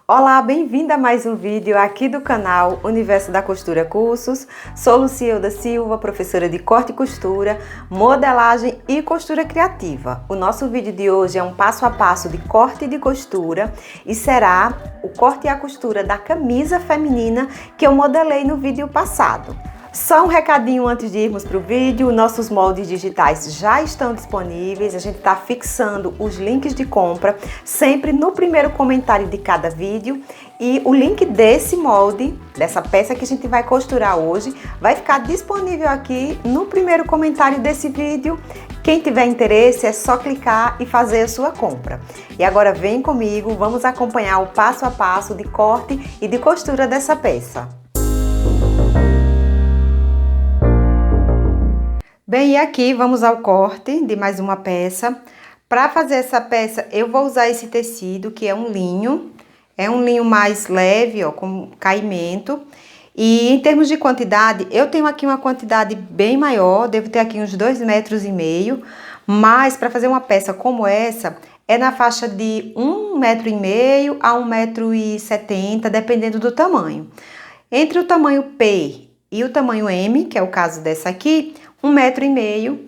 Olá, bem-vinda a mais um vídeo aqui do canal Universo da Costura Cursos. Sou Lucielda Silva, professora de corte e costura, modelagem e costura criativa. O nosso vídeo de hoje é um passo a passo de corte e de costura e será o corte e a costura da camisa feminina que eu modelei no vídeo passado. Só um recadinho antes de irmos para o vídeo, nossos moldes digitais já estão disponíveis, a gente está fixando os links de compra sempre no primeiro comentário de cada vídeo e o link desse molde, dessa peça que a gente vai costurar hoje, vai ficar disponível aqui no primeiro comentário desse vídeo. Quem tiver interesse é só clicar e fazer a sua compra. E agora vem comigo, vamos acompanhar o passo a passo de corte e de costura dessa peça. Bem, e aqui vamos ao corte de mais uma peça. Para fazer essa peça, eu vou usar esse tecido, que é um linho mais leve, ó, com caimento. E em termos de quantidade, eu tenho aqui uma quantidade bem maior, devo ter aqui uns 2,5 metros, mas para fazer uma peça como essa, é na faixa de 1,5 metro a 1,70 m, dependendo do tamanho. Entre o tamanho P e o tamanho M, que é o caso dessa aqui, 1,5 metro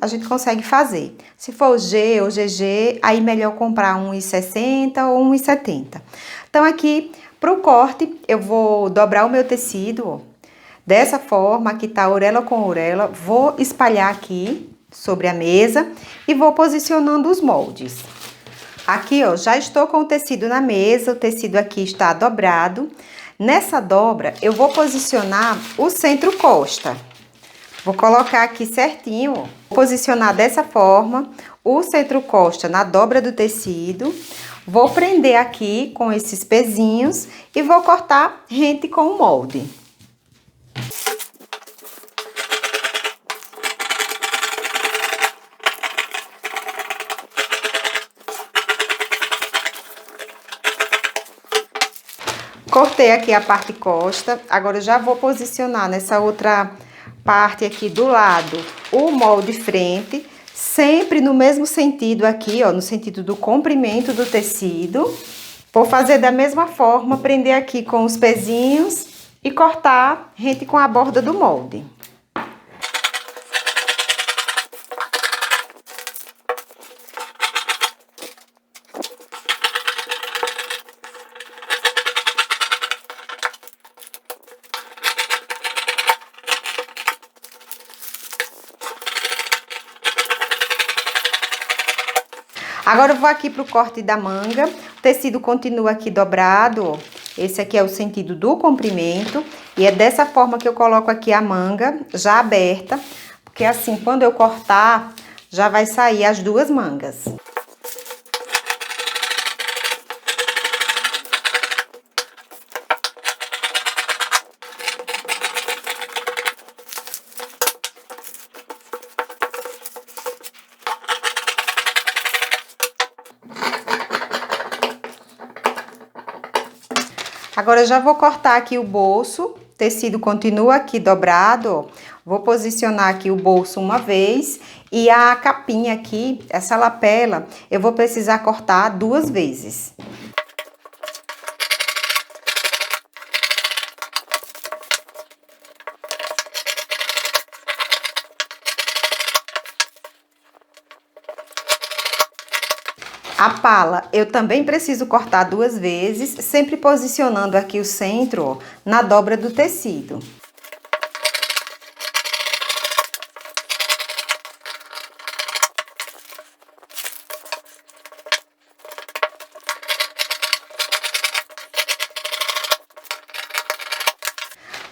a gente consegue fazer. Se for G ou GG, aí melhor comprar 1,60 ou 1,70. Então aqui, para o corte, eu vou dobrar o meu tecido, ó, dessa forma, aqui tá orelha com orelha, vou espalhar aqui sobre a mesa e vou posicionando os moldes. Aqui, ó, já estou com o tecido na mesa, o tecido aqui está dobrado. Nessa dobra, eu vou posicionar o centro-costa. Vou colocar aqui certinho, ó, posicionar dessa forma, o centro-costa na dobra do tecido. Vou prender aqui com esses pezinhos e vou cortar rente com o molde. Cortei aqui a parte costa, agora eu já vou posicionar nessa outra parte aqui do lado o molde frente, sempre no mesmo sentido aqui, ó, no sentido do comprimento do tecido. Vou fazer da mesma forma, prender aqui com os pezinhos e cortar rente com a borda do molde. Agora eu vou aqui pro corte da manga, o tecido continua aqui dobrado, ó. Esse aqui é o sentido do comprimento, e é dessa forma que eu coloco aqui a manga, já aberta, porque assim, quando eu cortar, já vai sair as duas mangas. Agora, eu já vou cortar aqui o bolso, o tecido continua aqui dobrado, ó. Vou posicionar aqui o bolso uma vez e a capinha aqui, essa lapela, eu vou precisar cortar 2 vezes. A pala, eu também preciso cortar 2 vezes, sempre posicionando aqui o centro, ó, na dobra do tecido.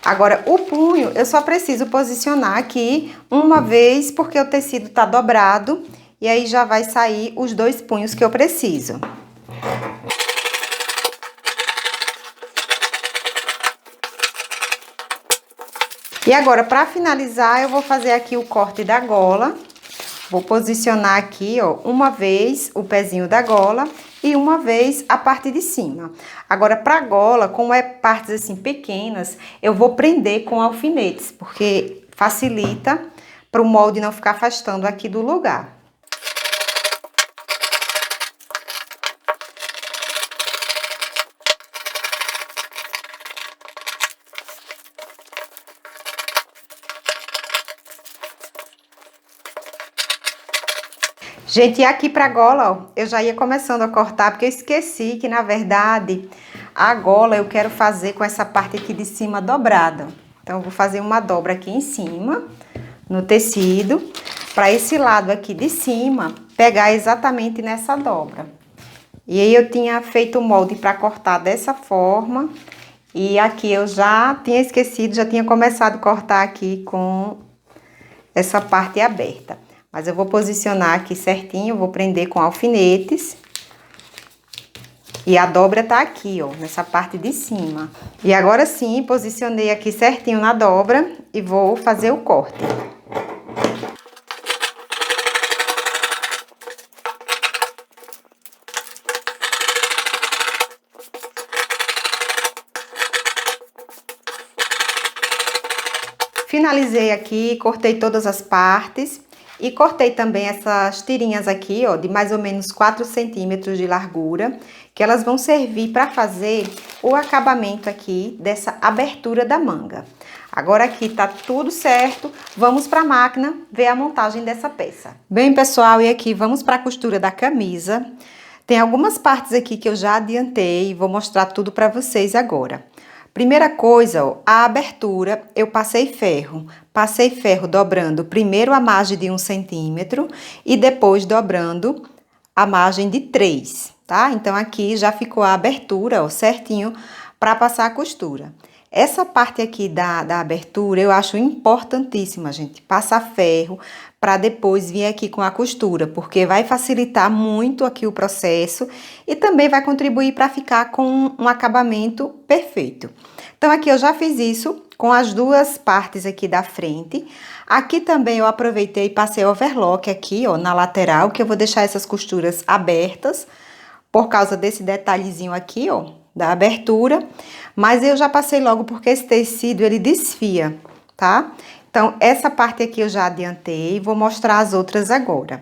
Agora, o punho, eu só preciso posicionar aqui uma vez, porque o tecido tá dobrado. E aí já vai sair os 2 punhos que eu preciso. E agora, para finalizar, eu vou fazer aqui o corte da gola. Vou posicionar aqui, ó, uma vez o pezinho da gola e uma vez a parte de cima. Agora, para a gola, como é partes assim pequenas, eu vou prender com alfinetes, porque facilita para o molde não ficar afastando aqui do lugar. Gente, e aqui pra gola, ó, eu já ia começando a cortar, porque eu esqueci que, na verdade, a gola eu quero fazer com essa parte aqui de cima dobrada. Então, eu vou fazer uma dobra aqui em cima, no tecido, para esse lado aqui de cima, pegar exatamente nessa dobra. E aí, eu tinha feito o molde para cortar dessa forma, e aqui eu já tinha esquecido, já tinha começado a cortar aqui com essa parte aberta. Mas eu vou posicionar aqui certinho, vou prender com alfinetes. E a dobra tá aqui, ó, nessa parte de cima. E agora sim, posicionei aqui certinho na dobra e vou fazer o corte. Finalizei aqui, cortei todas as partes. E cortei também essas tirinhas aqui, ó, de mais ou menos 4 centímetros de largura, que elas vão servir para fazer o acabamento aqui dessa abertura da manga. Agora aqui tá tudo certo, vamos para a máquina ver a montagem dessa peça. Bem, pessoal, e aqui vamos para a costura da camisa. Tem algumas partes aqui que eu já adiantei e vou mostrar tudo para vocês agora. Primeira coisa, ó, a abertura, eu passei ferro dobrando primeiro a margem de 1 centímetro e depois dobrando a margem de 3, tá? Então, aqui já ficou a abertura, ó, certinho para passar a costura. Essa parte aqui da abertura eu acho importantíssima, gente, passar ferro para depois vir aqui com a costura, porque vai facilitar muito aqui o processo e também vai contribuir para ficar com um acabamento perfeito. Então, aqui eu já fiz isso com as duas partes aqui da frente. Aqui também eu aproveitei e passei overlock aqui, ó, na lateral, que eu vou deixar essas costuras abertas por causa desse detalhezinho aqui, ó, da abertura, mas eu já passei logo porque esse tecido ele desfia, tá? Então, essa parte aqui eu já adiantei, vou mostrar as outras agora.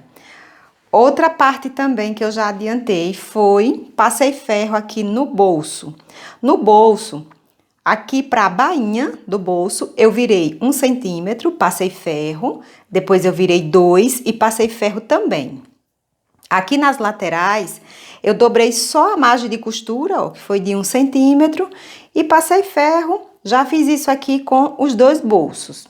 Outra parte também que eu já adiantei foi, passei ferro aqui no bolso. No bolso, aqui para a bainha do bolso, eu virei 1 centímetro, passei ferro, depois eu virei 2 e passei ferro também. Aqui nas laterais, eu dobrei só a margem de costura, ó, que foi de 1 centímetro, e passei ferro, já fiz isso aqui com os dois bolsos.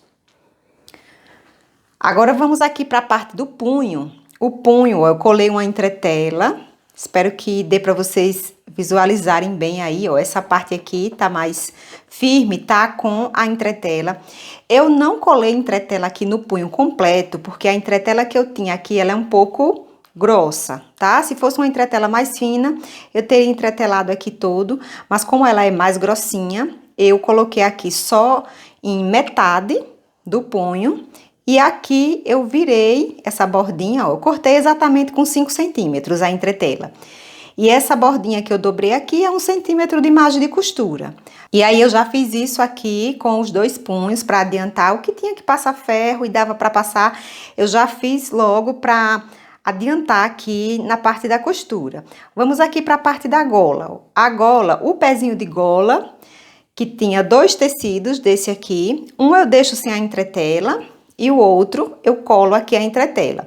Agora, vamos aqui para a parte do punho. O punho, ó, eu colei uma entretela, espero que dê para vocês visualizarem bem aí, ó, essa parte aqui tá mais firme, tá com a entretela. Eu não colei entretela aqui no punho completo, porque a entretela que eu tinha aqui, ela é um pouco grossa, tá? Se fosse uma entretela mais fina, eu teria entretelado aqui todo, mas como ela é mais grossinha, eu coloquei aqui só em metade do punho, e aqui eu virei essa bordinha, ó, eu cortei exatamente com 5 centímetros a entretela. E essa bordinha que eu dobrei aqui é 1 centímetro de margem de costura. E aí eu já fiz isso aqui com os dois punhos para adiantar o que tinha que passar ferro e dava para passar, eu já fiz logo para adiantar aqui na parte da costura. Vamos aqui para a parte da gola. A gola, o pezinho de gola, que tinha dois tecidos desse aqui. Um eu deixo sem a entretela e o outro eu colo aqui a entretela.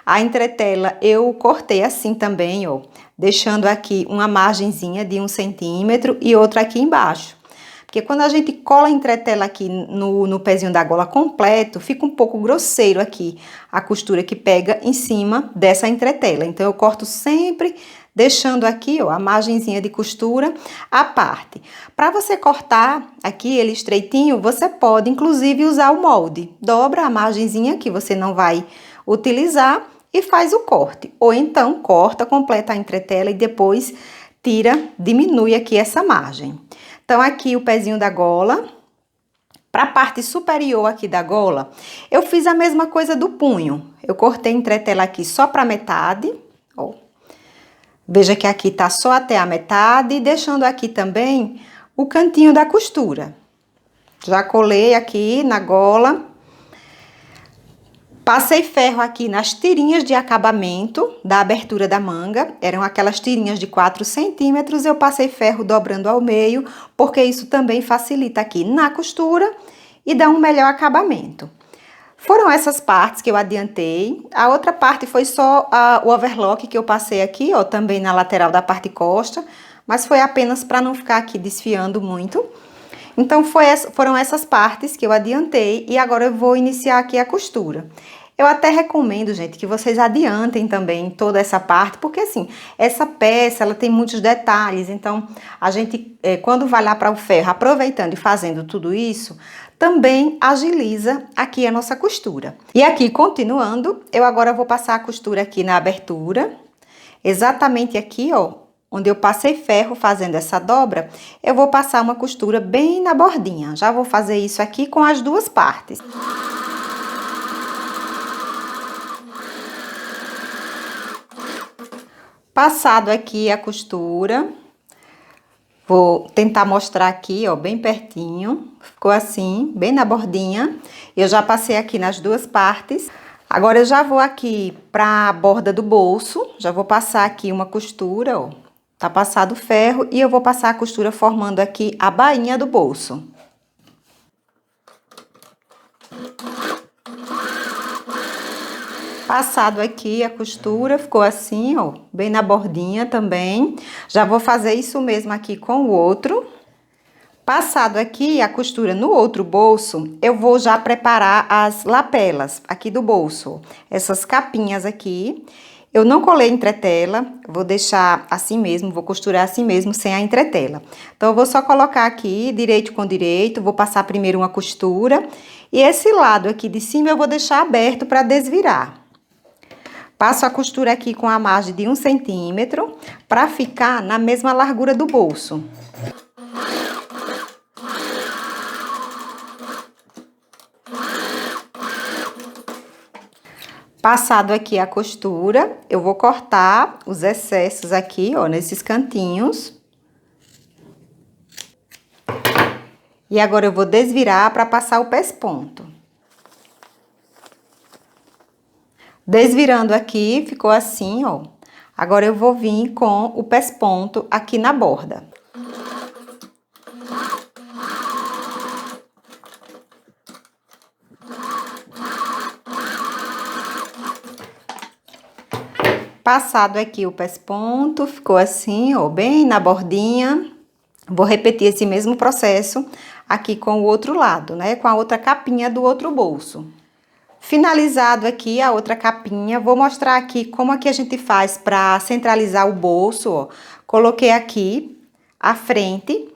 A entretela eu cortei assim também, ó, deixando aqui uma margenzinha de 1 centímetro e outra aqui embaixo. Porque quando a gente cola a entretela aqui no pezinho da gola completo, fica um pouco grosseiro aqui a costura que pega em cima dessa entretela. Então, eu corto sempre deixando aqui, ó, a margenzinha de costura à parte. Para você cortar aqui ele estreitinho, você pode, inclusive, usar o molde. Dobra a margenzinha que você não vai utilizar e faz o corte. Ou então, corta, completa a entretela e depois tira, diminui aqui essa margem. Então, aqui o pezinho da gola, para a parte superior aqui da gola, eu fiz a mesma coisa do punho. Eu cortei a entretela aqui só para metade, ó. Veja que aqui tá só até a metade, deixando aqui também o cantinho da costura. Já colei aqui na gola. Passei ferro aqui nas tirinhas de acabamento da abertura da manga, eram aquelas tirinhas de 4 centímetros, eu passei ferro dobrando ao meio, porque isso também facilita aqui na costura e dá um melhor acabamento. Foram essas partes que eu adiantei. A outra parte foi só o overlock que eu passei aqui, ó, também na lateral da parte costa, mas foi apenas para não ficar aqui desfiando muito. Então, foram essas partes que eu adiantei e agora eu vou iniciar aqui a costura. Eu até recomendo, gente, que vocês adiantem também toda essa parte, porque assim, essa peça, ela tem muitos detalhes, então a gente, quando vai lá para o ferro, aproveitando e fazendo tudo isso, também agiliza aqui a nossa costura. E aqui, continuando, eu agora vou passar a costura aqui na abertura, exatamente aqui, ó, onde eu passei ferro fazendo essa dobra, eu vou passar uma costura bem na bordinha. Já vou fazer isso aqui com as duas partes. Passado aqui a costura, vou tentar mostrar aqui, ó, bem pertinho. Ficou assim, bem na bordinha. Eu já passei aqui nas duas partes. Agora eu já vou aqui pra borda do bolso. Já vou passar aqui uma costura, ó. Tá passado o ferro e eu vou passar a costura formando aqui a bainha do bolso. Passado aqui a costura, ficou assim, ó, bem na bordinha também. Já vou fazer isso mesmo aqui com o outro. Passado aqui a costura no outro bolso, eu vou já preparar as lapelas aqui do bolso. Essas capinhas aqui. Eu não colei entretela, vou deixar assim mesmo, vou costurar assim mesmo, sem a entretela. Então, eu vou só colocar aqui, direito com direito, vou passar primeiro uma costura. E esse lado aqui de cima eu vou deixar aberto para desvirar. Passo a costura aqui com a margem de 1 centímetro, para ficar na mesma largura do bolso. Passado aqui a costura, eu vou cortar os excessos aqui, ó, nesses cantinhos. E agora eu vou desvirar para passar o pesponto. Desvirando aqui, ficou assim, ó. Agora eu vou vir com o pesponto aqui na borda. Passado aqui o pesponto, ficou assim, ó, bem na bordinha. Vou repetir esse mesmo processo aqui com o outro lado, né? Com a outra capinha do outro bolso. Finalizado aqui a outra capinha, vou mostrar aqui como é que a gente faz para centralizar o bolso, ó. Coloquei aqui a frente.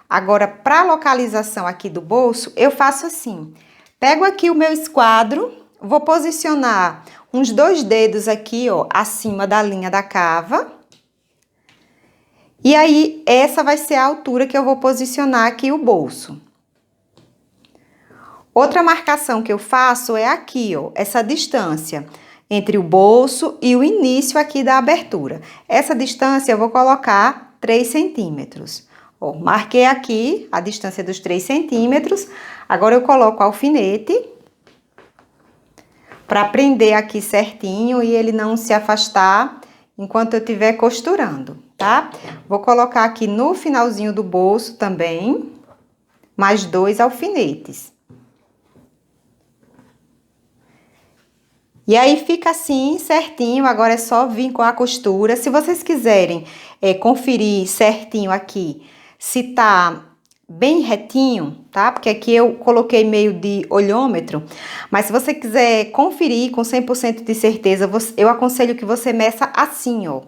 Agora, para localização aqui do bolso, eu faço assim. Pego aqui o meu esquadro, vou posicionar uns 2 dedos aqui, ó, acima da linha da cava. E aí, essa vai ser a altura que eu vou posicionar aqui o bolso. Outra marcação que eu faço é aqui, ó, essa distância entre o bolso e o início aqui da abertura. Essa distância eu vou colocar 3 centímetros. Ó, marquei aqui a distância dos 3 centímetros. Agora eu coloco o alfinete para prender aqui certinho e ele não se afastar enquanto eu estiver costurando, tá? Vou colocar aqui no finalzinho do bolso também mais 2 alfinetes. E aí fica assim, certinho, agora é só vir com a costura. Se vocês quiserem conferir certinho aqui, se tá bem retinho, tá? Porque aqui eu coloquei meio de olhômetro. Mas se você quiser conferir com 100% de certeza, eu aconselho que você meça assim, ó.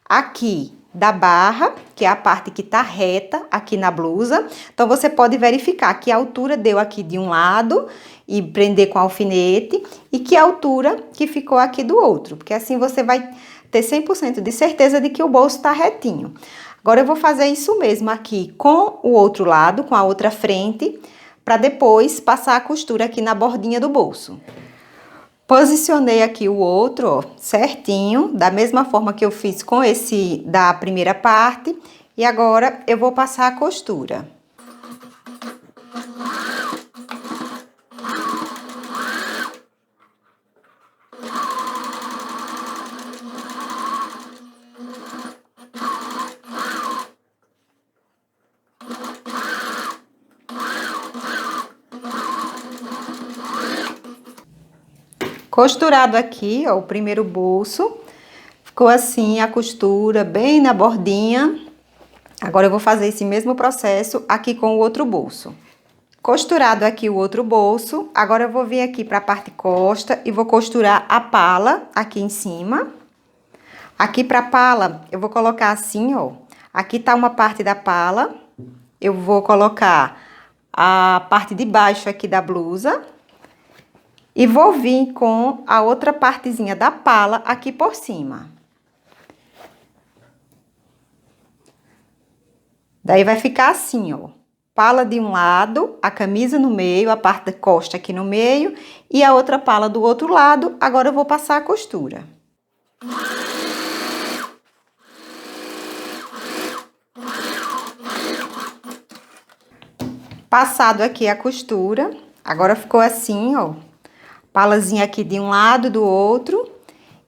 Aqui da barra, que é a parte que tá reta aqui na blusa. Então, você pode verificar que a altura deu aqui de um lado e prender com alfinete e que altura que ficou aqui do outro. Porque assim você vai ter 100% de certeza de que o bolso tá retinho. Agora, eu vou fazer isso mesmo aqui com o outro lado, com a outra frente, para depois passar a costura aqui na bordinha do bolso. Posicionei aqui o outro, ó, certinho, da mesma forma que eu fiz com esse da primeira parte. E agora, eu vou passar a costura. Costurado aqui, ó, o primeiro bolso. Ficou assim a costura bem na bordinha. Agora eu vou fazer esse mesmo processo aqui com o outro bolso. Costurado aqui o outro bolso, agora eu vou vir aqui para a parte costa e vou costurar a pala aqui em cima. Aqui para a pala, eu vou colocar assim, ó. Aqui tá uma parte da pala. Eu vou colocar a parte de baixo aqui da blusa. E vou vir com a outra partezinha da pala aqui por cima. Daí vai ficar assim, ó. Pala de um lado, a camisa no meio, a parte da costa aqui no meio e a outra pala do outro lado. Agora eu vou passar a costura. Passado aqui a costura, agora ficou assim, ó. Palazinha aqui de um lado, do outro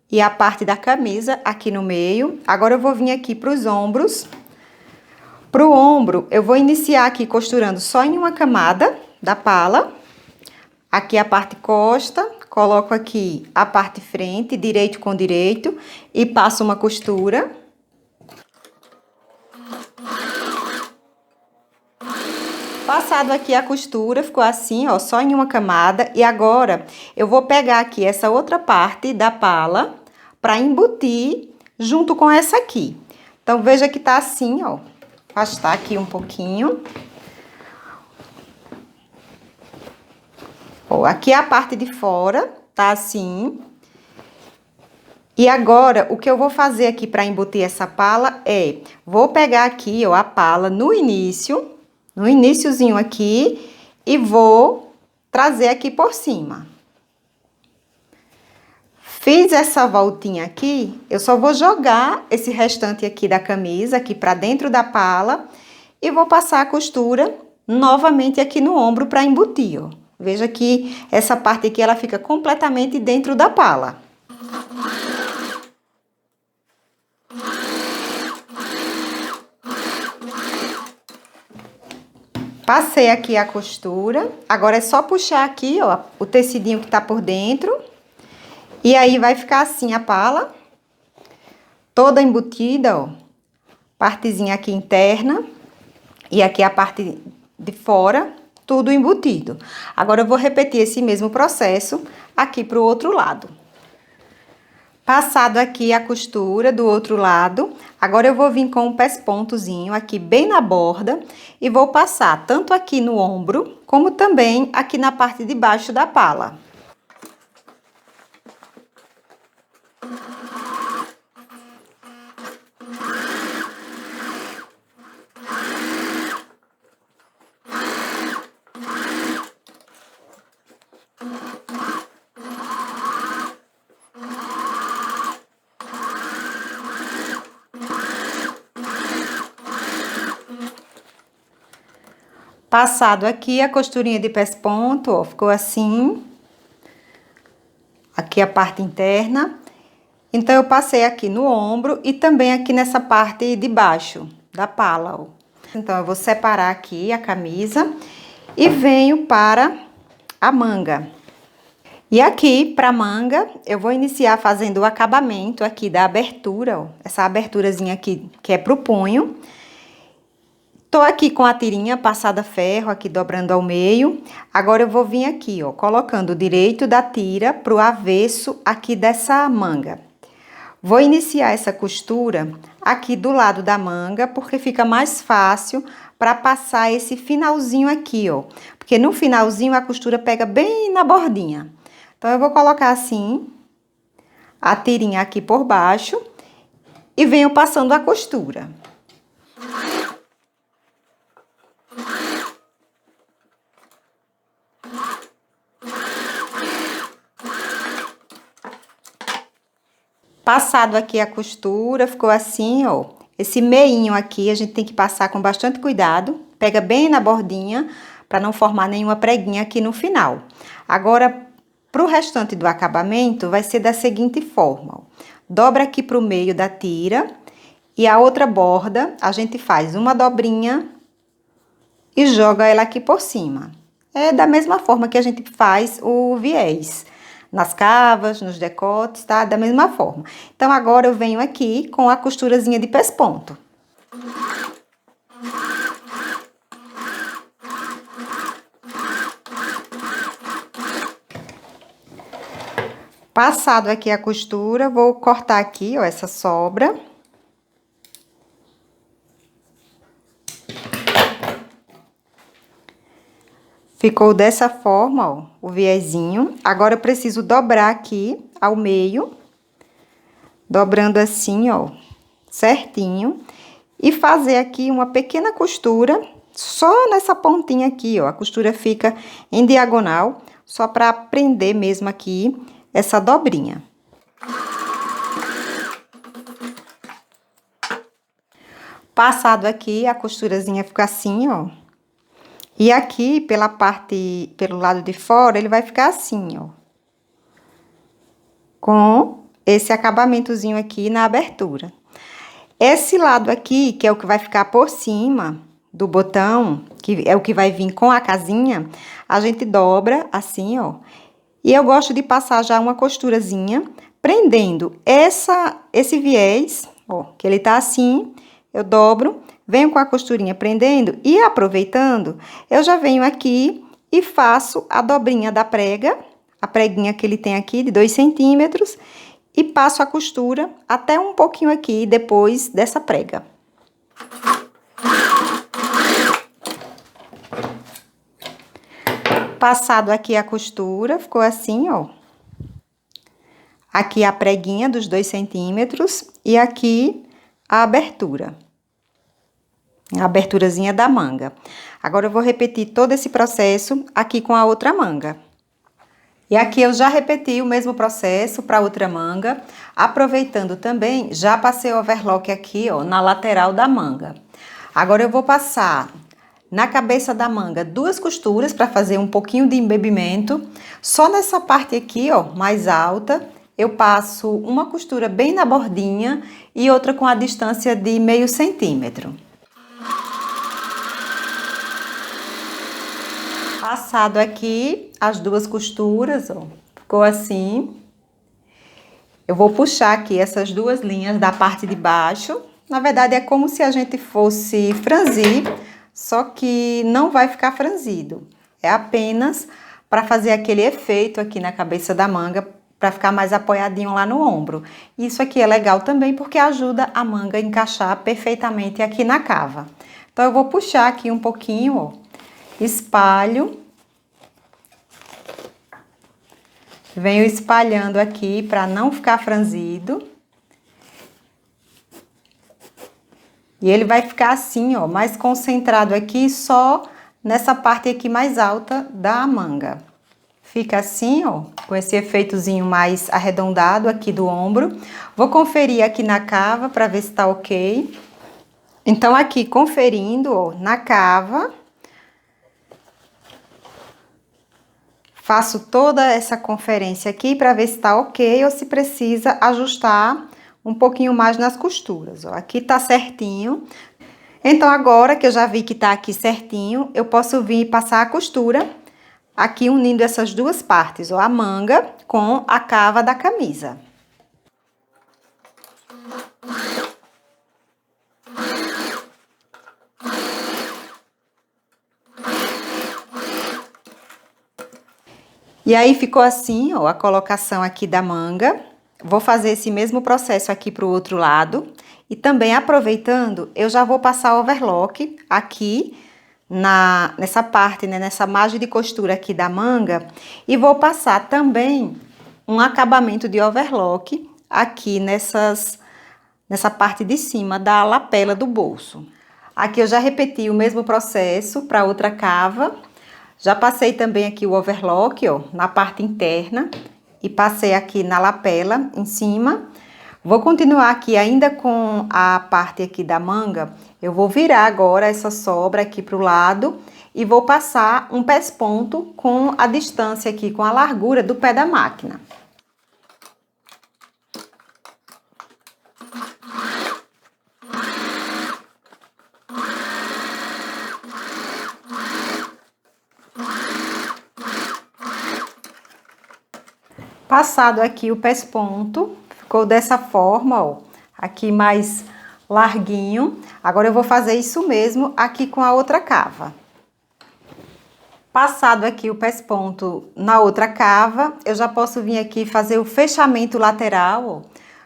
e a parte da camisa aqui no meio. Agora eu vou vir aqui para os ombros. Pro ombro, eu vou iniciar aqui costurando só em uma camada da pala. Aqui a parte costa, coloco aqui a parte frente, direito com direito, e passo uma costura. Passado aqui a costura, ficou assim, ó, só em uma camada. E agora, eu vou pegar aqui essa outra parte da pala para embutir junto com essa aqui. Então, veja que tá assim, ó. Afastar aqui um pouquinho. Ó, aqui a parte de fora, tá assim. E agora, o que eu vou fazer aqui para embutir essa pala é... Vou pegar aqui, ó, a pala no iniciozinho aqui, e vou trazer aqui por cima. Fiz essa voltinha aqui, eu só vou jogar esse restante aqui da camisa aqui pra dentro da pala e vou passar a costura novamente aqui no ombro para embutir, ó. Veja que essa parte aqui, ela fica completamente dentro da pala. Passei aqui a costura, agora é só puxar aqui, ó, o tecidinho que tá por dentro. E aí, vai ficar assim a pala, toda embutida, ó. Partezinha aqui interna e aqui a parte de fora, tudo embutido. Agora, eu vou repetir esse mesmo processo aqui pro outro lado. Passado aqui a costura do outro lado, agora eu vou vir com um pespontozinho aqui bem na borda e vou passar tanto aqui no ombro, como também aqui na parte de baixo da pala. Passado aqui a costurinha de pesponto, ó, ficou assim. Aqui a parte interna. Então, eu passei aqui no ombro e também aqui nessa parte de baixo da pala, ó. Então, eu vou separar aqui a camisa e venho para a manga. E aqui, para a manga, eu vou iniciar fazendo o acabamento aqui da abertura, ó. Essa aberturazinha aqui, que é pro punho. Tô aqui com a tirinha passada a ferro, aqui dobrando ao meio. Agora, eu vou vir aqui, ó, colocando o direito da tira pro avesso aqui dessa manga. Vou iniciar essa costura aqui do lado da manga, porque fica mais fácil para passar esse finalzinho aqui, ó. Porque no finalzinho a costura pega bem na bordinha. Então, eu vou colocar assim, a tirinha aqui por baixo e venho passando a costura. Passado aqui a costura, ficou assim, ó. Esse meinho aqui, a gente tem que passar com bastante cuidado. Pega bem na bordinha, para não formar nenhuma preguinha aqui no final. Agora, pro restante do acabamento, vai ser da seguinte forma, ó. Dobra aqui pro meio da tira. E a outra borda, a gente faz uma dobrinha e joga ela aqui por cima. É da mesma forma que a gente faz o viés. nas cavas, nos decotes, tá? Da mesma forma. Então, agora eu venho aqui com a costurazinha de pesponto. Passado aqui a costura, vou cortar aqui, ó, essa sobra. Ficou dessa forma, ó, o viezinho. Agora eu preciso dobrar aqui ao meio, dobrando assim, ó, certinho. E fazer aqui uma pequena costura, só nessa pontinha aqui, ó. A costura fica em diagonal, só pra prender mesmo aqui essa dobrinha. Passado aqui, a costurazinha fica assim, ó. E aqui, pelo lado de fora, ele vai ficar assim, ó. Com esse acabamentozinho aqui na abertura. Esse lado aqui, que é o que vai ficar por cima do botão, que é o que vai vir com a casinha, a gente dobra assim, ó. E eu gosto de passar já uma costurazinha, prendendo esse viés, ó, que ele tá assim, eu dobro, venho com a costurinha prendendo e aproveitando, eu já venho aqui e faço a dobrinha da prega, a preguinha que ele tem aqui de 2 centímetros, e passo a costura até um pouquinho aqui depois dessa prega. Passado aqui a costura, ficou assim, ó. Aqui a preguinha dos 2 centímetros e aqui a abertura. A aberturazinha da manga. Agora eu vou repetir todo esse processo aqui com a outra manga. E aqui eu já repeti o mesmo processo para outra manga, aproveitando também, já passei o overlock aqui, ó, na lateral da manga. Agora eu vou passar na cabeça da manga 2 costuras para fazer um pouquinho de embebimento. Só nessa parte aqui, ó, mais alta, eu passo uma costura bem na bordinha e outra com a distância de meio centímetro. Passado aqui as 2 costuras, ó, ficou assim. Eu vou puxar aqui essas 2 linhas da parte de baixo. Na verdade, é como se a gente fosse franzir, só que não vai ficar franzido. É apenas para fazer aquele efeito aqui na cabeça da manga, para ficar mais apoiadinho lá no ombro. Isso aqui é legal também porque ajuda a manga a encaixar perfeitamente aqui na cava. Então, eu vou puxar aqui um pouquinho, ó, espalho. Venho espalhando aqui para não ficar franzido. E ele vai ficar assim, ó, mais concentrado aqui só nessa parte aqui mais alta da manga. Fica assim, ó, com esse efeitozinho mais arredondado aqui do ombro. Vou conferir aqui na cava para ver se tá ok. Então, aqui conferindo, ó, na cava. Faço toda essa conferência aqui para ver se tá ok ou se precisa ajustar um pouquinho mais nas costuras, ó. Aqui tá certinho. Então, agora que eu já vi que tá aqui certinho, eu posso vir e passar a costura aqui unindo essas 2 partes, ó, a manga com a cava da camisa. E aí, ficou assim, ó, a colocação aqui da manga. Vou fazer esse mesmo processo aqui pro outro lado. E também, aproveitando, eu já vou passar overlock aqui nessa parte, né, nessa margem de costura aqui da manga. E vou passar também um acabamento de overlock aqui nessa parte de cima da lapela do bolso. Aqui eu já repeti o mesmo processo para outra cava. Já passei também aqui o overlock, ó, na parte interna e passei aqui na lapela em cima. Vou continuar aqui ainda com a parte aqui da manga. Eu vou virar agora essa sobra aqui pro lado e vou passar um pesponto com a distância aqui, com a largura do pé da máquina. Passado aqui o pesponto, ficou dessa forma, ó, aqui mais larguinho. Agora eu vou fazer isso mesmo aqui com a outra cava. Passado aqui o pesponto na outra cava, eu já posso vir aqui fazer o fechamento lateral, ó,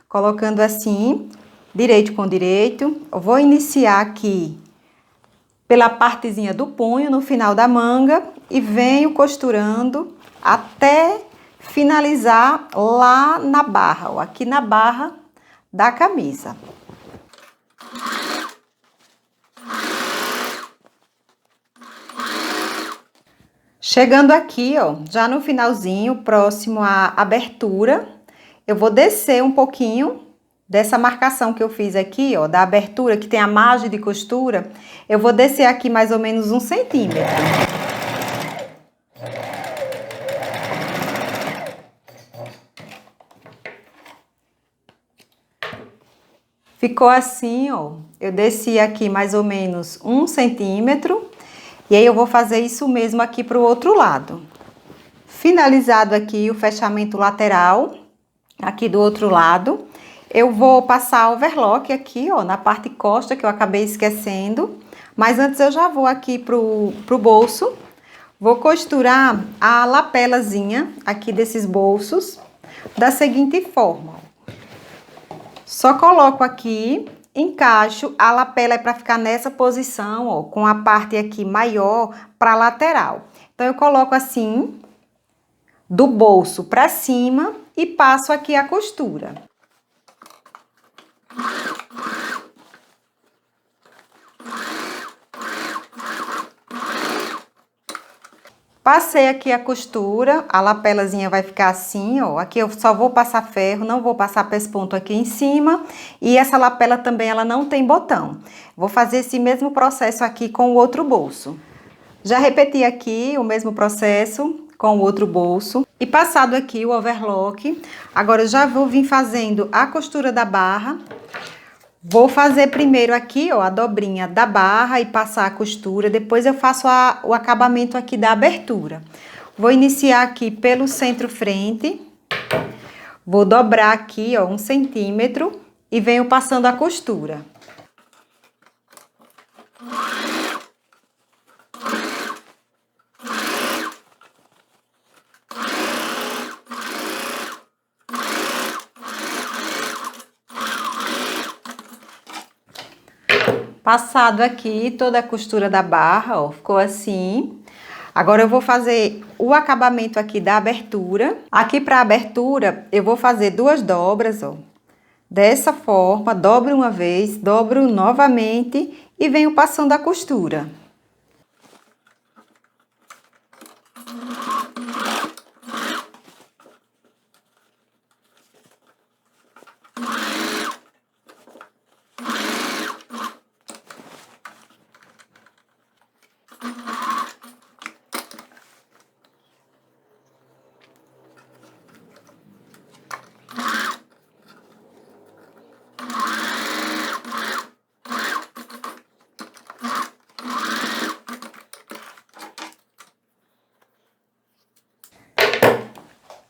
colocando assim, direito com direito. Eu vou iniciar aqui pela partezinha do punho, no final da manga, e venho costurando até finalizar lá na barra, ó, aqui na barra da camisa. Chegando aqui, ó, já no finalzinho, próximo à abertura, eu vou descer um pouquinho dessa marcação que eu fiz aqui, ó, da abertura, que tem a margem de costura, eu vou descer aqui mais ou menos 1 centímetro. Ficou assim, ó, eu desci aqui mais ou menos 1 centímetro, e aí eu vou fazer isso mesmo aqui para o outro lado. Finalizado aqui o fechamento lateral, aqui do outro lado, eu vou passar overlock aqui, ó, na parte costa, que eu acabei esquecendo. Mas antes eu já vou aqui pro bolso. Vou costurar a lapelazinha aqui desses bolsos da seguinte forma. Só coloco aqui, encaixo, a lapela é para ficar nessa posição, ó, com a parte aqui maior para lateral. Então, eu coloco assim, do bolso para cima e passo aqui a costura. Passei aqui a costura, a lapelazinha vai ficar assim, ó. Aqui eu só vou passar ferro, não vou passar pesponto aqui em cima. E essa lapela também, ela não tem botão. Vou fazer esse mesmo processo aqui com o outro bolso. Já repeti aqui o mesmo processo com o outro bolso. E passado aqui o overlock, agora eu já vou vir fazendo a costura da barra. Vou fazer primeiro aqui, ó, a dobrinha da barra e passar a costura. Depois eu faço o acabamento aqui da abertura. Vou iniciar aqui pelo centro-frente. Vou dobrar aqui, ó, 1 centímetro e venho passando a costura. Passado aqui toda a costura da barra, ó, ficou assim. Agora eu vou fazer o acabamento aqui da abertura. Aqui para a abertura, eu vou fazer 2 dobras, ó. Dessa forma, dobro uma vez, dobro novamente e venho passando a costura.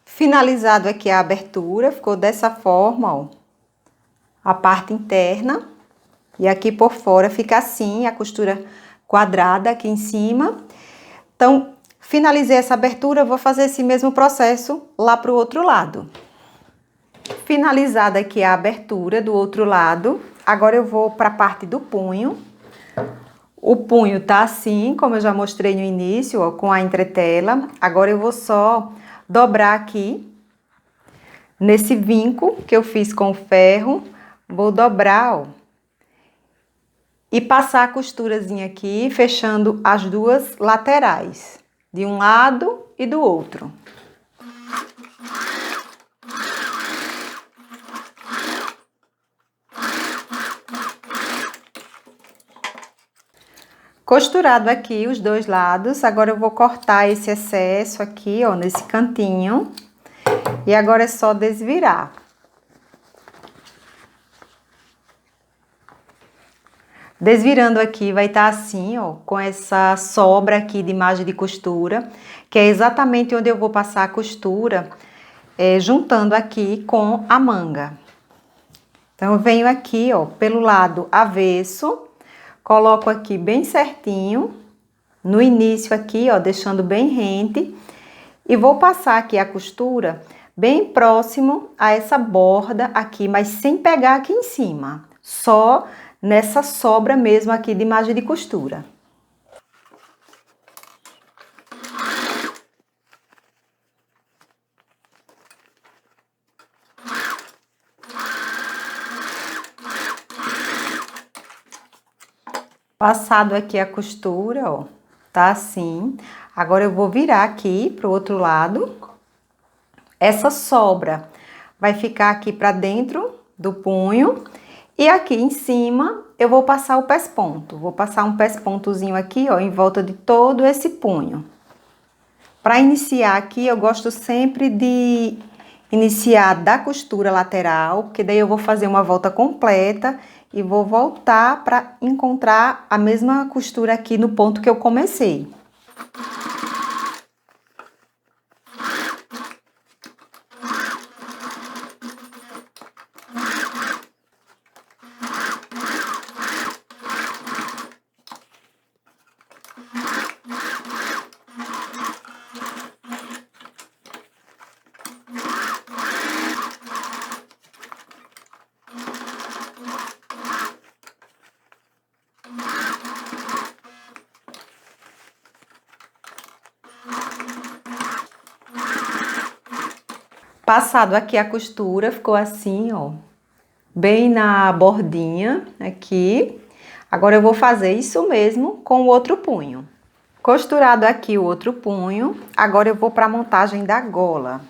Finalizado aqui a abertura, ficou dessa forma, ó, a parte interna. E aqui por fora fica assim, a costura quadrada aqui em cima. Então, finalizei essa abertura, eu vou fazer esse mesmo processo lá pro outro lado. Finalizada aqui a abertura do outro lado, agora eu vou para a parte do punho. O punho tá assim, como eu já mostrei no início, ó, com a entretela. Agora eu vou só dobrar aqui, nesse vinco que eu fiz com o ferro, vou dobrar, ó, e passar a costurazinha aqui, fechando as 2 laterais, de um lado e do outro. Costurado aqui os 2 lados, agora eu vou cortar esse excesso aqui, ó, nesse cantinho. E agora é só desvirar. Desvirando aqui vai estar assim, ó, com essa sobra aqui de margem de costura, que é exatamente onde eu vou passar a costura juntando aqui com a manga. Então, eu venho aqui, ó, pelo lado avesso, coloco aqui bem certinho, no início aqui, ó, deixando bem rente, e vou passar aqui a costura bem próximo a essa borda aqui, mas sem pegar aqui em cima, só nessa sobra mesmo aqui de margem de costura. Passado aqui a costura, ó, tá assim. Agora eu vou virar aqui pro outro lado. Essa sobra vai ficar aqui pra dentro do punho. E aqui em cima eu vou passar o pesponto. Vou passar um pespontozinho aqui, ó, em volta de todo esse punho. Para iniciar aqui, eu gosto sempre de iniciar da costura lateral, porque daí eu vou fazer uma volta completa e vou voltar para encontrar a mesma costura aqui no ponto que eu comecei. Passado aqui a costura, ficou assim, ó, bem na bordinha aqui. Agora eu vou fazer isso mesmo com o outro punho. Costurado aqui o outro punho, agora eu vou para a montagem da gola.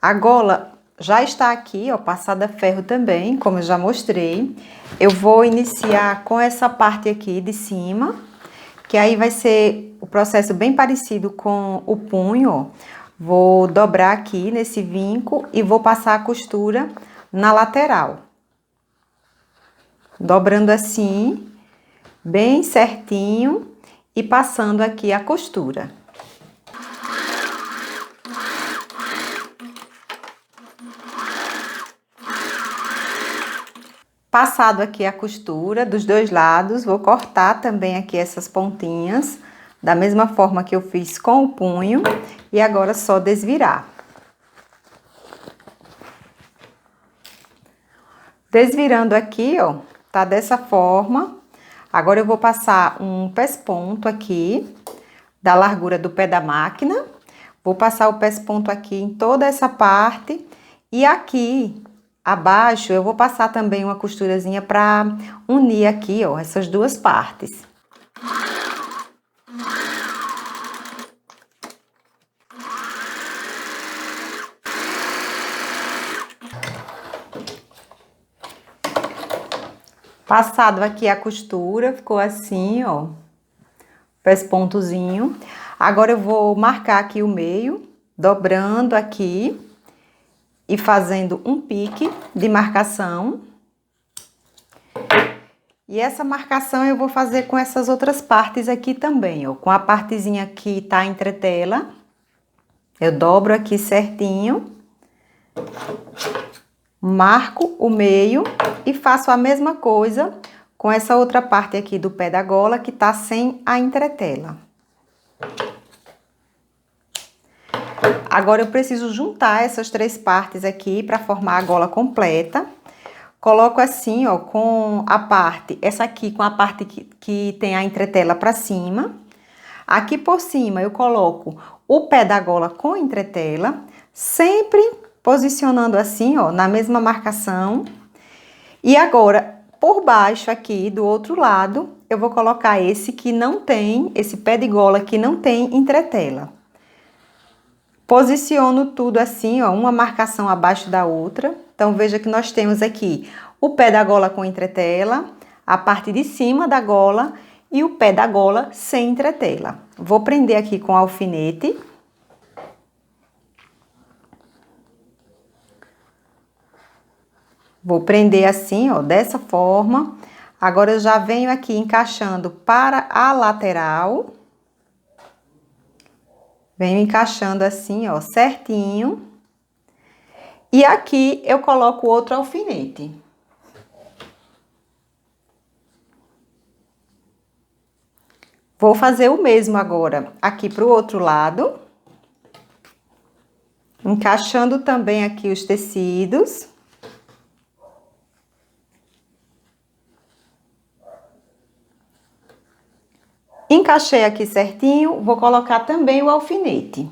A gola já está aqui, ó, passada a ferro também, como eu já mostrei. Eu vou iniciar com essa parte aqui de cima, que aí vai ser o processo bem parecido com o punho, ó. Vou dobrar aqui nesse vinco e vou passar a costura na lateral. Dobrando assim, bem certinho e passando aqui a costura. Passado aqui a costura dos dois lados, vou cortar também aqui essas pontinhas, da mesma forma que eu fiz com o punho, e agora só desvirar. Desvirando aqui, ó, tá dessa forma. Agora eu vou passar um pesponto aqui, da largura do pé da máquina. Vou passar o pesponto aqui em toda essa parte, e aqui abaixo eu vou passar também uma costurazinha para unir aqui, ó, essas duas partes. Passado aqui a costura, ficou assim, ó, pespontozinho. Agora eu vou marcar aqui o meio, dobrando aqui e fazendo um pique de marcação. E essa marcação eu vou fazer com essas outras partes aqui também, ó, com a partezinha que tá entre tela. Eu dobro aqui certinho, marco o meio e faço a mesma coisa com essa outra parte aqui do pé da gola que tá sem a entretela. Agora eu preciso juntar essas três partes aqui para formar a gola completa. Coloco assim, ó, com a parte, essa aqui com a parte que tem a entretela para cima. Aqui por cima eu coloco o pé da gola com entretela, sempre posicionando assim, ó, na mesma marcação. E agora, por baixo aqui, do outro lado, eu vou colocar esse que não tem, esse pé de gola que não tem entretela. Posiciono tudo assim, ó, uma marcação abaixo da outra. Então, veja que nós temos aqui o pé da gola com entretela, a parte de cima da gola e o pé da gola sem entretela. Vou prender aqui com alfinete. Vou prender assim, ó, dessa forma. Agora, eu já venho aqui encaixando para a lateral. Venho encaixando assim, ó, certinho. E aqui eu coloco outro alfinete. Vou fazer o mesmo agora aqui pro outro lado. Encaixando também aqui os tecidos. Encaixei aqui certinho, vou colocar também o alfinete.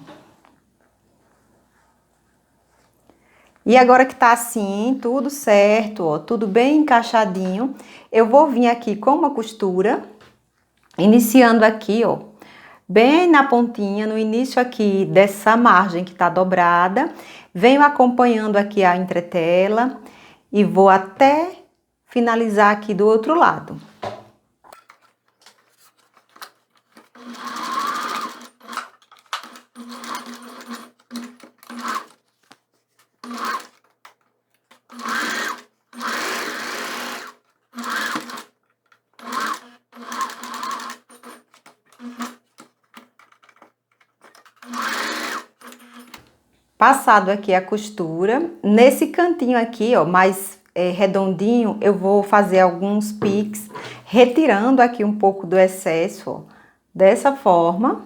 E agora que tá assim, tudo certo, ó, tudo bem encaixadinho, eu vou vir aqui com uma costura, iniciando aqui, ó, bem na pontinha, no início aqui dessa margem que tá dobrada, venho acompanhando aqui a entretela e vou até finalizar aqui do outro lado. Passado aqui a costura, nesse cantinho aqui, ó, mais redondinho, eu vou fazer alguns piques, retirando aqui um pouco do excesso, ó, dessa forma.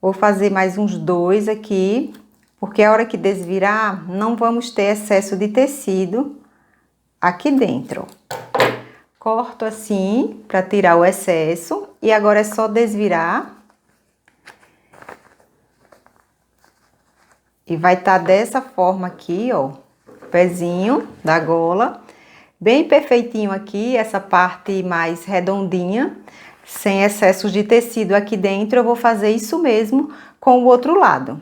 Vou fazer mais uns 2 aqui, porque a hora que desvirar, não vamos ter excesso de tecido aqui dentro. Corto assim, para tirar o excesso, e agora é só desvirar. E vai estar dessa forma aqui, ó, o pezinho da gola, bem perfeitinho aqui, essa parte mais redondinha, sem excessos de tecido aqui dentro. Eu vou fazer isso mesmo com o outro lado.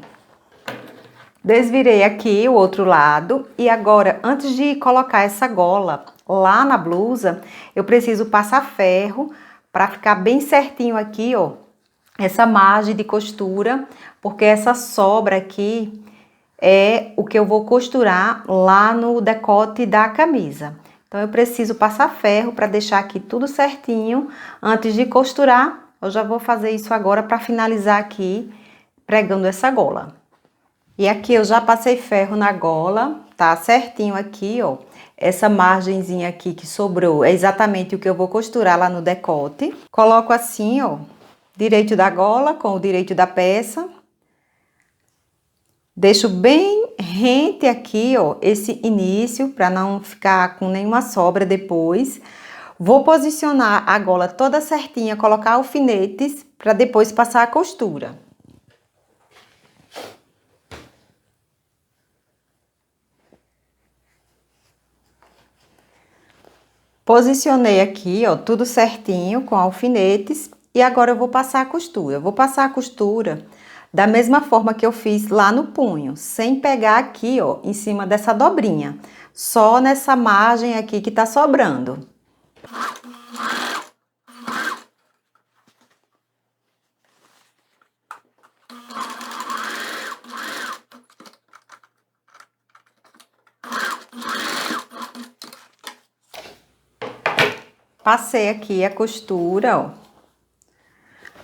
Desvirei aqui o outro lado e agora, antes de colocar essa gola lá na blusa, eu preciso passar ferro para ficar bem certinho aqui, ó, essa margem de costura, porque essa sobra aqui é o que eu vou costurar lá no decote da camisa. Então, eu preciso passar ferro para deixar aqui tudo certinho. Antes de costurar, eu já vou fazer isso agora para finalizar aqui, pregando essa gola. E aqui eu já passei ferro na gola, tá certinho aqui, ó. Essa margenzinha aqui que sobrou é exatamente o que eu vou costurar lá no decote. Coloco assim, ó, direito da gola com o direito da peça. Deixo bem rente aqui, ó, esse início, para não ficar com nenhuma sobra depois. Vou posicionar a gola toda certinha, colocar alfinetes, para depois passar a costura. Posicionei aqui, ó, tudo certinho com alfinetes. E agora eu vou passar a costura. Eu vou passar a costura da mesma forma que eu fiz lá no punho, sem pegar aqui, ó, em cima dessa dobrinha. Só nessa margem aqui que tá sobrando. Passei aqui a costura, ó.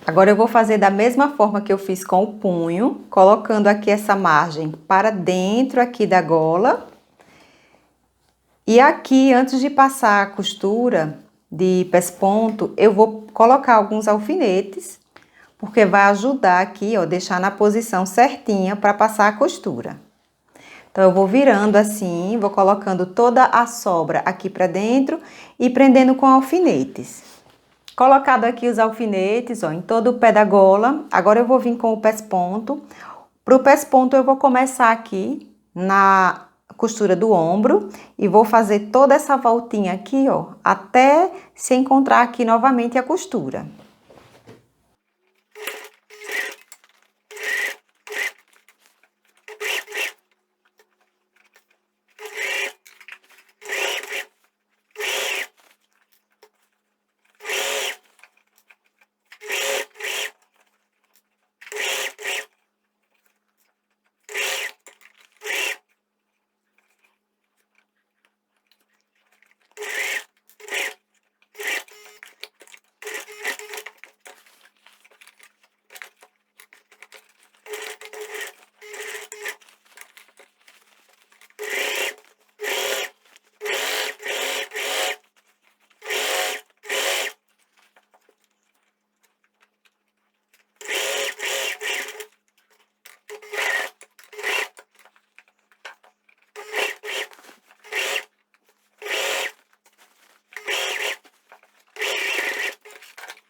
Agora eu vou fazer da mesma forma que eu fiz com o punho, colocando aqui essa margem para dentro aqui da gola. E aqui, antes de passar a costura de pesponto, eu vou colocar alguns alfinetes, porque vai ajudar aqui, ó, deixar na posição certinha para passar a costura. Então, eu vou virando assim, vou colocando toda a sobra aqui para dentro e prendendo com alfinetes. Colocado aqui os alfinetes, ó, em todo o pé da gola. Agora eu vou vir com o pesponto. Para o pesponto eu vou começar aqui na costura do ombro e vou fazer toda essa voltinha aqui, ó, até se encontrar aqui novamente a costura.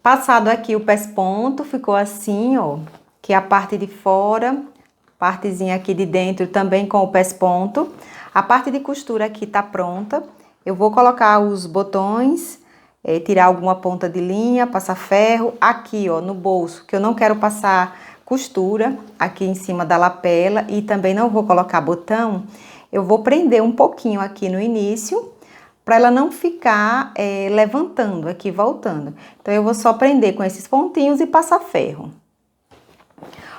Passado aqui o pesponto, ficou assim, ó, que é a parte de fora, partezinha aqui de dentro também com o pesponto. A parte de costura aqui tá pronta. Eu vou colocar os botões, tirar alguma ponta de linha, passar ferro. Aqui, ó, no bolso, que eu não quero passar costura, aqui em cima da lapela, e também não vou colocar botão, eu vou prender um pouquinho aqui no início, para ela não ficar levantando aqui, voltando. Então, eu vou só prender com esses pontinhos e passar ferro.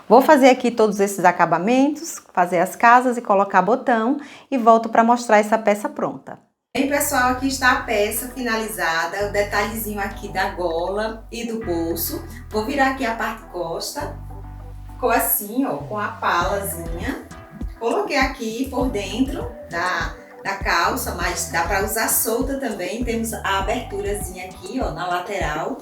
Vou fazer aqui todos esses acabamentos, fazer as casas e colocar botão e volto para mostrar essa peça pronta. Bem, pessoal, aqui está a peça finalizada, o detalhezinho aqui da gola e do bolso. Vou virar aqui a parte costa, ficou assim, ó, com a palazinha. Coloquei aqui por dentro da calça, mas dá para usar solta também. Temos a aberturazinha aqui, ó, na lateral.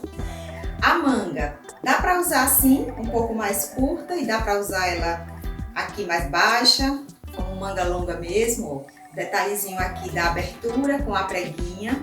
A manga, dá para usar assim, um pouco mais curta, e dá para usar ela aqui mais baixa, como manga longa mesmo, ó. Detalhezinho aqui da abertura com a preguinha.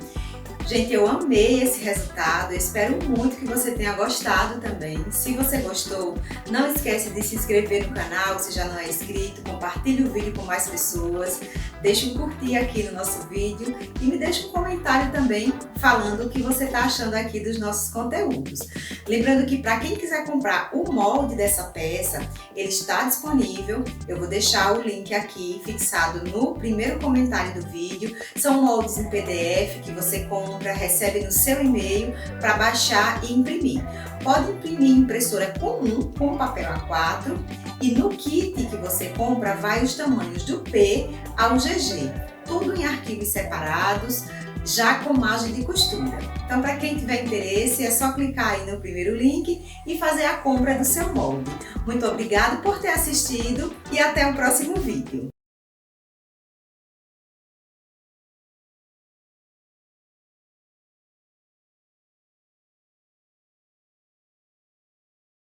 Gente, eu amei esse resultado, eu espero muito que você tenha gostado também. Se você gostou, não esquece de se inscrever no canal, se já não é inscrito, compartilhe o vídeo com mais pessoas, deixe um curtir aqui no nosso vídeo e me deixe um comentário também falando o que você está achando aqui dos nossos conteúdos. Lembrando que para quem quiser comprar o molde dessa peça, ele está disponível, eu vou deixar o link aqui fixado no primeiro comentário do vídeo. São moldes em PDF que você compra, recebe no seu e-mail para baixar e imprimir. Pode imprimir em impressora comum com papel A4 e no kit que você compra vai os tamanhos do P ao GG, tudo em arquivos separados, já com margem de costura. Então, para quem tiver interesse, é só clicar aí no primeiro link e fazer a compra do seu molde. Muito obrigada por ter assistido e até o próximo vídeo.